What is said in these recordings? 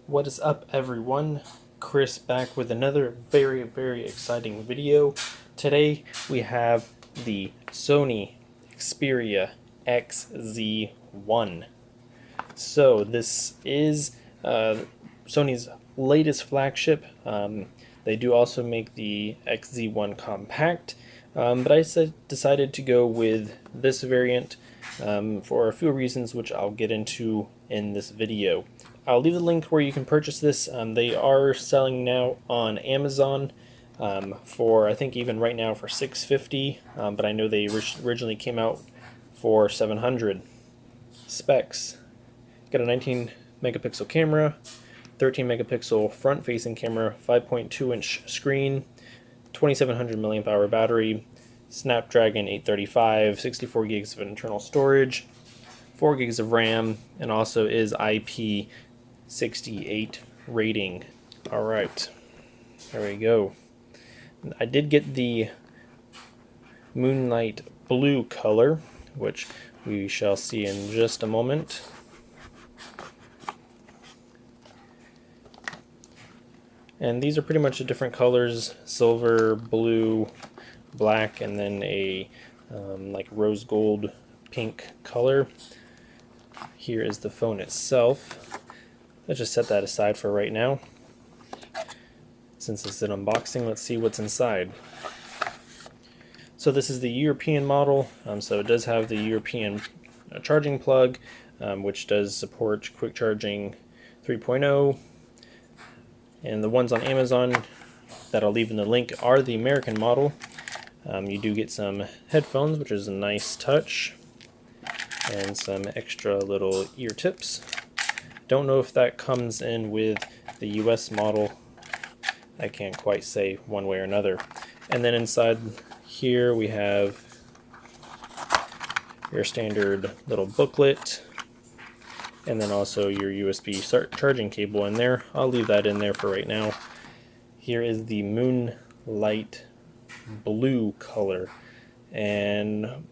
What is up, everyone? Chris back with another very exciting video. Today we have the Sony Xperia XZ1. So this is Sony's latest flagship. They do also make the XZ1 Compact, but I decided to go with this variant for a few reasons, which I'll get into in this video. I'll leave the link where you can purchase this. They are selling now on Amazon for, I think even right now, for $650, but I know they originally came out for $700. Specs: got a 19 megapixel camera, 13 megapixel front facing camera, 5.2 inch screen, 2700 milliamp hour battery, Snapdragon 835, 64 gigs of internal storage, 4 gigs of RAM, and also is IP68 rating. Alright, there we go. I did get the Moonlight blue color, which we shall see in just a moment. And these are pretty much the different colors: silver, blue, black, and then a like rose gold pink color. Here is the phone itself. Let's just set that aside for right now. Since it's an unboxing, let's see what's inside. So this is the European model, so it does have the European charging plug, which does support quick charging 3.0. And the ones on Amazon that I'll leave in the link are the American model. You do get some headphones, which is a nice touch, and some extra little ear tips. Don't know if that comes in with the US model. I can't quite say one way or another. And then inside here we have your standard little booklet, and then also your USB charging cable in there. I'll leave that in there for right now. Here is the Moonlight blue color, and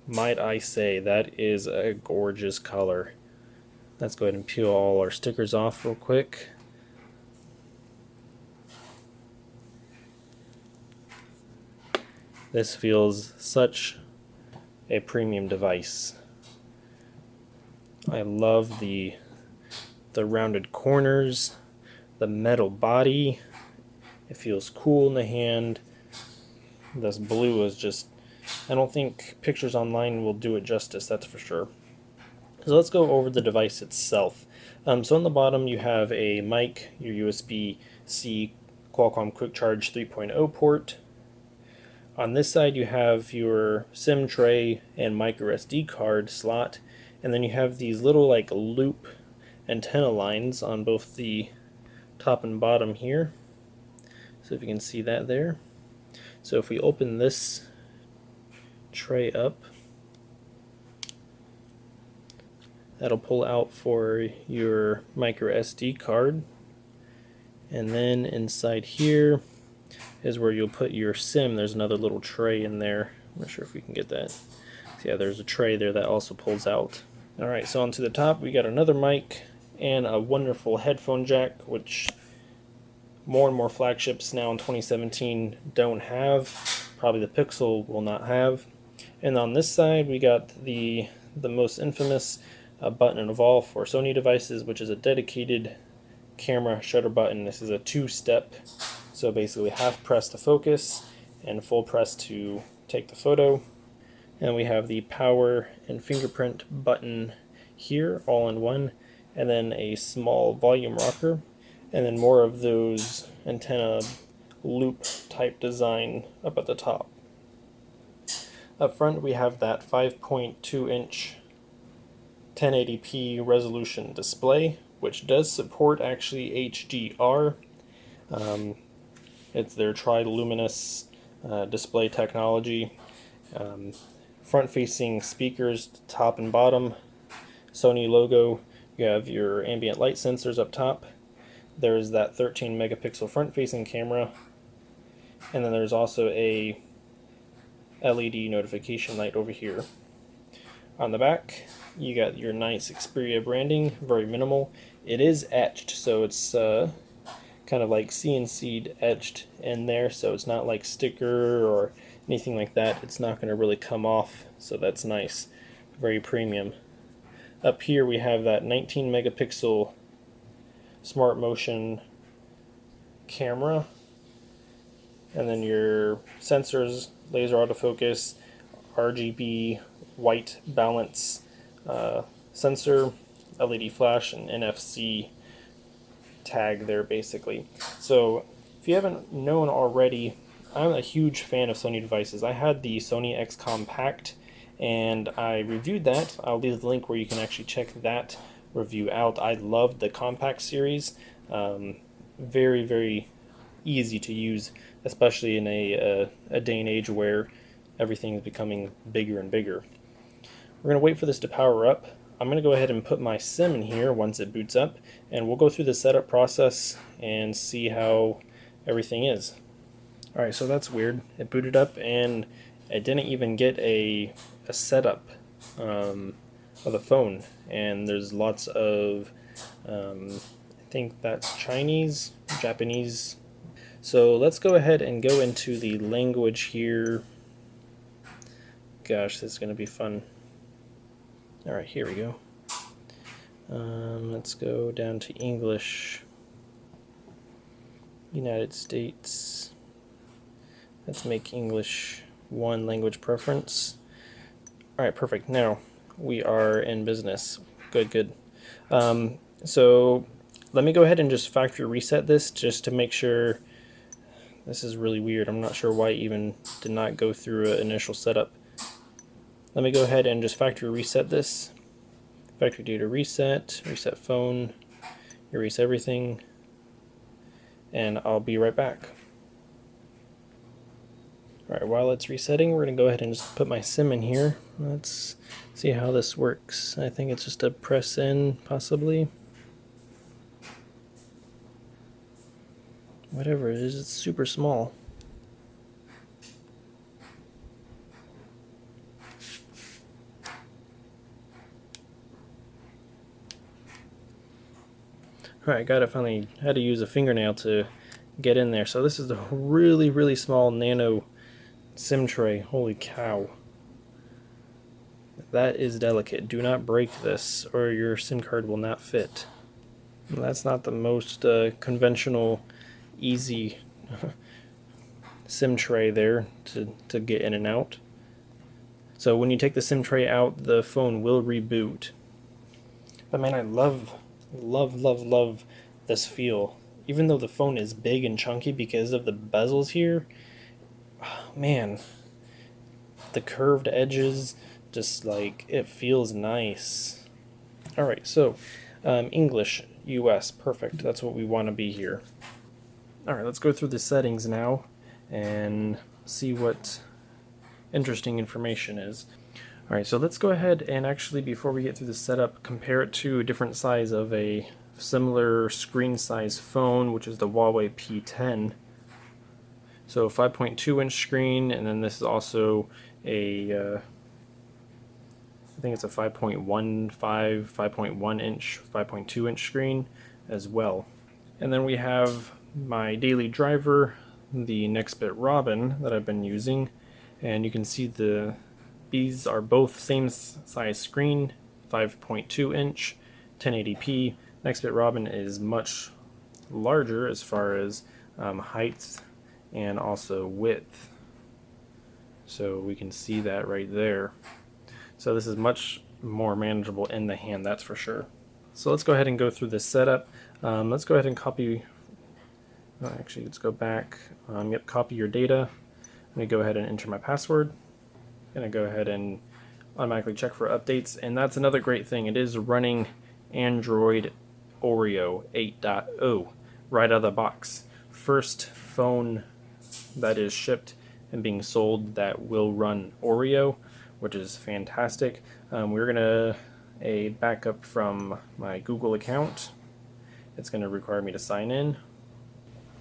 might I say, that is a gorgeous color. Let's go ahead and peel all our stickers off real quick. This feels such a premium device. I love the rounded corners, the metal body. It feels cool in the hand. This blue is just, I don't think pictures online will do it justice, that's for sure. So let's go over the device itself. So on the bottom you have a mic, your USB-C Qualcomm Quick Charge 3.0 port. On this side you have your SIM tray and micro SD card slot, and then you have these little like loop antenna lines on both the top and bottom here. So if you can see that there. So if we open this tray up, that'll pull out for your micro SD card, and then inside here is where you'll put your SIM. There's another little tray in there. I'm not sure if we can get that. So yeah, there's a tray there that also pulls out. Alright, so onto the top we got another mic and a wonderful headphone jack, which more and more flagships now in 2017 don't have. Probably the Pixel will not have. And on this side we got the most infamous button of all for Sony devices, which is a dedicated camera shutter button. This is a two-step, so basically half press to focus and full press to take the photo. And we have the power and fingerprint button here all in one, and then a small volume rocker, and then more of those antenna loop type design up at the top. Up front we have that 5.2 inch 1080p resolution display, which does support actually HDR. It's their tri-luminous display technology. Front-facing speakers, top and bottom, Sony logo. You have your ambient light sensors up top. There's that 13 megapixel front-facing camera, and then there's also a LED notification light over here. On the back, you got your nice Xperia branding, very minimal. It is etched, so it's kind of like CNC'd etched in there, so it's not like sticker or anything like that. It's not going to really come off, so that's nice. Very premium. Up here we have that 19 megapixel smart motion camera, and then your sensors, laser autofocus, RGB white balance sensor, LED flash, and NFC tag there basically. So if you haven't known already, I'm a huge fan of Sony devices. I had the Sony X Compact and I reviewed that. I'll leave the link where you can actually check that review out. I loved the Compact series. Very, very easy to use, especially in a day and age where everything is becoming bigger and bigger. We're going to wait for this to power up. I'm going to go ahead and put my SIM in here once it boots up, and we'll go through the setup process and see how everything is. Alright, so that's weird. It booted up and it didn't even get a setup of the phone, and there's lots of I think that's Chinese, Japanese. So let's go ahead and go into the language here. Gosh, this is going to be fun. Alright, here we go. Let's go down to English. United States. Let's make English one language preference. Alright, perfect. Now we are in business. Good, good. So let me go ahead and just factory reset this just to make sure. This is really weird. I'm not sure why it even did not go through an initial setup. Let me go ahead and just factory reset this. Factory data reset, reset phone, erase everything, and I'll be right back. Alright, while it's resetting, we're going to go ahead and just put my SIM in here. Let's see how this works. I think it's just a press in, possibly. Whatever it is, it's super small. Alright, got it. Finally had to use a fingernail to get in there. So this is a really, really small nano SIM tray. Holy cow. That is delicate. Do not break this or your SIM card will not fit. That's not the most conventional, easy SIM tray there to get in and out. So when you take the SIM tray out, the phone will reboot. But man, I love this feel. Even though the phone is big and chunky because of the bezels here, man, the curved edges, just like, it feels nice. Alright, so English, US, perfect. That's what we want to be here. Alright, let's go through the settings now and see what interesting information is. Alright, so let's go ahead and actually, before we get through the setup, compare it to a different size of a similar screen size phone, which is the Huawei P10. So 5.2 inch screen, and then this is also a, I think it's a 5.15, 5.1 inch, 5.2 inch screen as well. And then we have my daily driver, the Nextbit Robin that I've been using, and you can see these are both same size screen, 5.2 inch, 1080p. Nextbit Robin is much larger as far as height and also width. So we can see that right there. So this is much more manageable in the hand, that's for sure. So let's go ahead and go through this setup. Let's go ahead and copy, actually let's go back, yep, copy your data. Let me go ahead and enter my password. I'm going to go ahead and automatically check for updates, and that's another great thing. It is running Android Oreo 8.0 right out of the box. First phone that is shipped and being sold that will run Oreo, which is fantastic. We're gonna a backup from my Google account. It's gonna require me to sign in.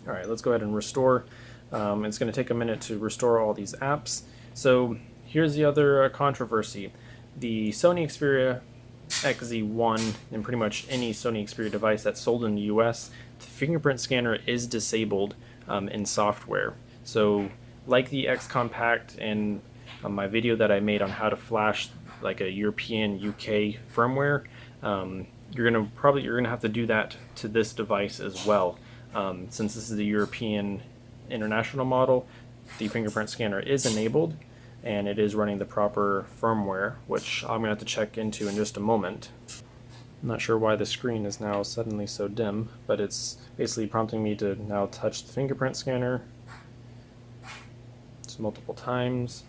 All right, let's go ahead and restore. It's gonna take a minute to restore all these apps. So here's the other controversy. the Sony Xperia XZ1 and pretty much any Sony Xperia device that's sold in the US, the fingerprint scanner is disabled in software. So like the X Compact and my video that I made on how to flash like a European UK firmware, you're gonna have to do that to this device as well. Since this is the European international model, the fingerprint scanner is enabled and it is running the proper firmware, which I'm gonna have to check into in just a moment. I'm not sure why the screen is now suddenly so dim, but it's basically prompting me to now touch the fingerprint scanner just multiple times,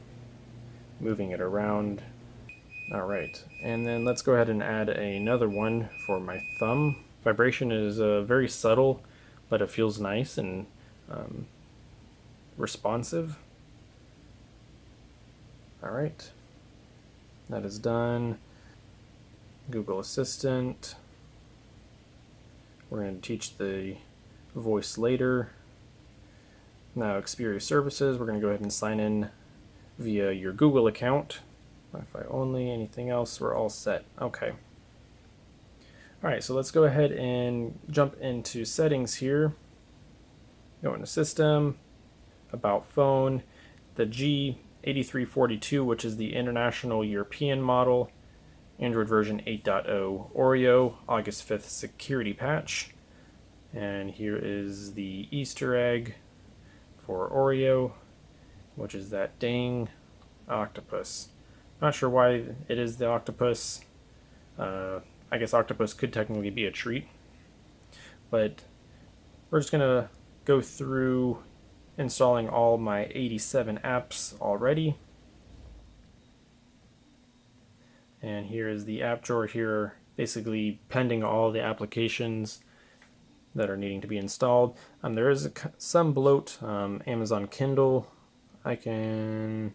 moving it around. Alright, and then let's go ahead and add another one for my thumb. Vibration is very subtle, but it feels nice and responsive. Alright, that is done. Google Assistant. We're going to teach the voice later. Now Xperia services, we're going to go ahead and sign in via your Google account. Wi-Fi only, anything else, we're all set. Okay. Alright, so let's go ahead and jump into settings here. Go into System, About Phone, the G8342, which is the international European model, Android version 8.0 Oreo, August 5th security patch. And here is the Easter egg for Oreo, which is that dang octopus. Not sure why it is the octopus. I guess octopus could technically be a treat. But we're just going to go through installing all my 87 apps already. And here is the app drawer here, basically pending all the applications that are needing to be installed. There is some bloat, Amazon Kindle. I can,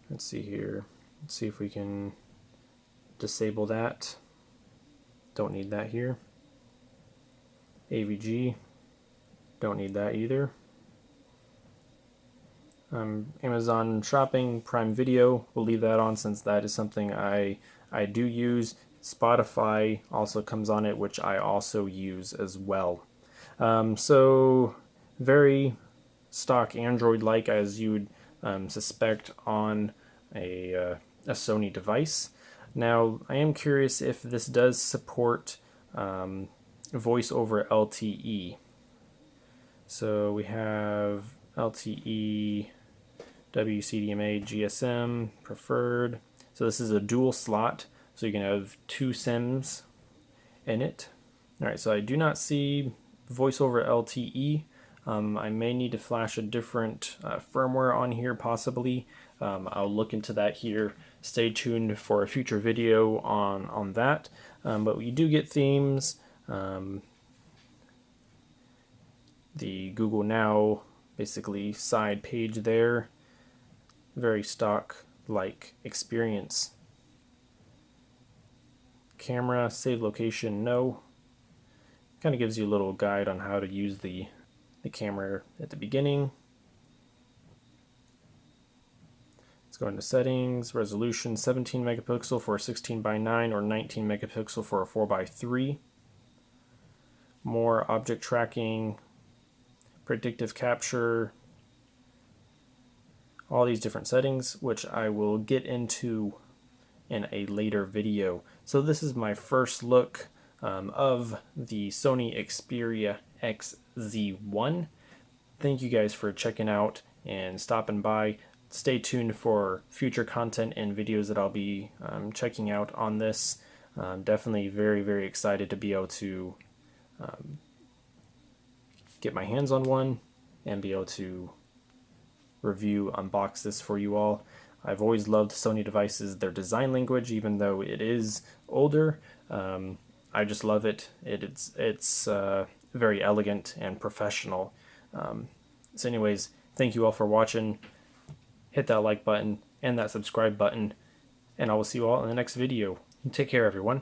let's see here, let's see if we can disable that. Don't need that here. AVG, don't need that either. Amazon Shopping, Prime Video, we'll leave that on since that is something I do use. Spotify also comes on it, which I also use as well. So very stock Android-like, as you would suspect on a Sony device. Now, I am curious if this does support voice over LTE. So we have LTE, WCDMA, GSM, preferred. So this is a dual slot, so you can have two SIMs in it. Alright, so I do not see voice over LTE. I may need to flash a different firmware on here possibly. I'll look into that here. Stay tuned for a future video on that. But we do get themes. The Google Now basically side page there. Very stock-like experience. Camera, save location, no. Kind of gives you a little guide on how to use the camera at the beginning. Let's go into settings, resolution 17 megapixel for a 16:9 or 19 megapixel for a 4:3. More object tracking, predictive capture, all these different settings, which I will get into in a later video. So this is my first look of the Sony Xperia XZ1. Thank you guys for checking out and stopping by. Stay tuned for future content and videos that I'll be checking out on this. Definitely very, very excited to be able to get my hands on one and be able to review, unbox this for you all. I've always loved Sony devices, their design language, even though it is older. I just love it. It's very elegant and professional. So anyways, thank you all for watching. Hit that like button and that subscribe button, and I will see you all in the next video. Take care, everyone.